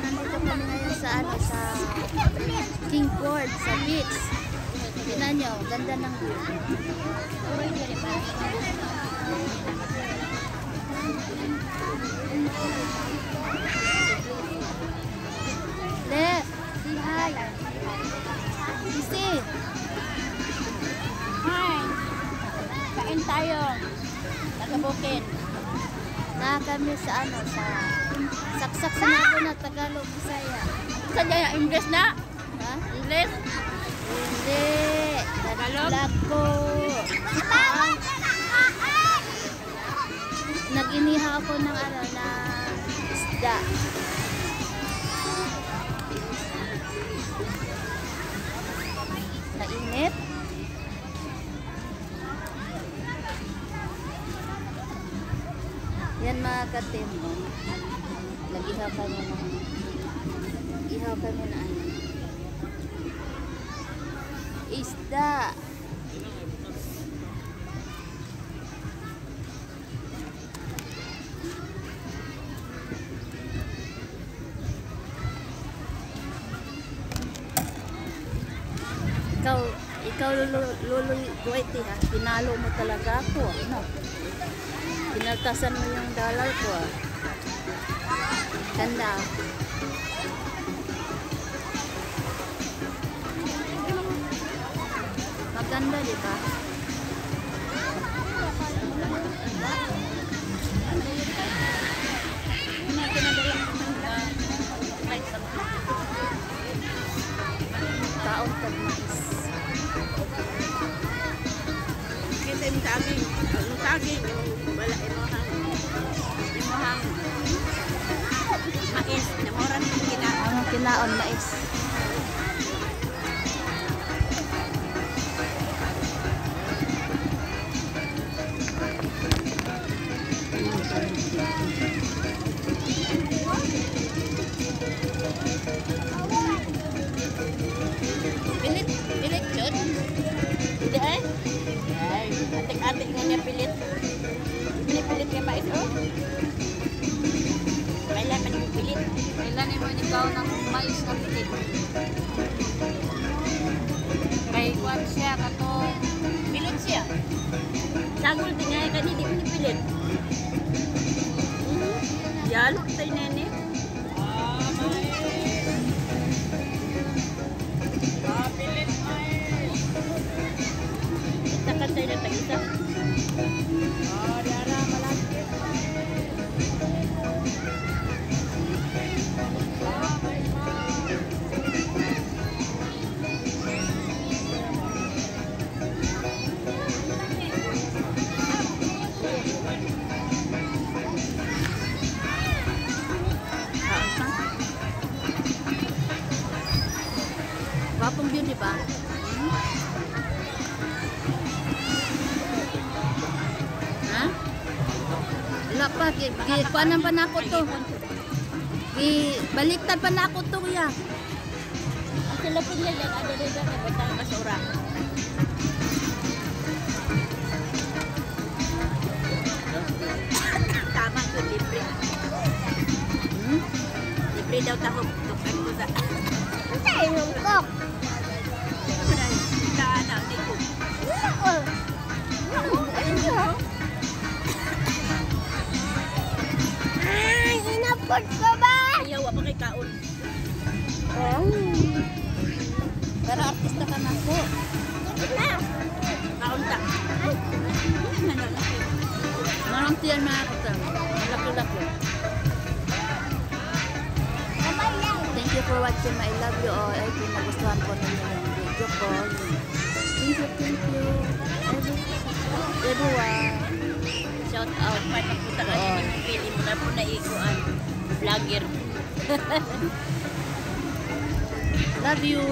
nandito kami ngayon sa sa Kingport, sa beach. Tingnan nyo, ganda ng view. Le, say hi. Sisi. Hi. Kain tayo. Tagabukid. Na kami sa sa saksak sa ako na Tagalog, Bisaya. Sa dyan, English na? Ha? English? Hindi. Tagalog ko. Nag-iniha ako ng na isda. Nainit. Yan mga katim. Nag-ihaw kami na isda. Ikaw luluy Dwighty ha. Pinalo mo talaga ako. Ano? Pinaltasan mo yung dalal ko. Ganda. Maganda, di ba? Taon pag mais. Kita yung saging. Yung saging, yung wala, imuhang mais. Namuran yung kinaon. Ang kinaon mais. Pilit yun? Hindi ay? Ay, atik-atik nga niya pilit. Pilit niya mais, oh. Kailan man yung pilit? Kailan mo ikaw ng mais na pilit? Kay Juan siya, katong pilit siya. Sagol din nga, kaya hindi mo pilit. Yalo, tayo nene. Pilit mais. Itakan tayo na tag-isa. Diara, malaki. Wapong yun, di ba? Ha? Wala pa. Kuanan pa na ako to. Baliktad pa na ako to, kuya. Ang silapin nila, ada nila na batang basura. Tama ko, libre. Libre daw tahog. Tukan ko sa... Ang tayo yung kok. Kaanaw, di ko. Ay, inapot ko ba? Ayaw, wapa kay kaon. Pero artista ka na ako. Kaon ta. Marang tiyan mga katang. Malaki-laki. Thank you for watching. I love you all. Ay, kung nagustuhan ko ninyo yung video ko. Thank you. Everyone. Shout out. Panapunta ka rin ng pili mo na po na ikuan. Vlogger. Love you.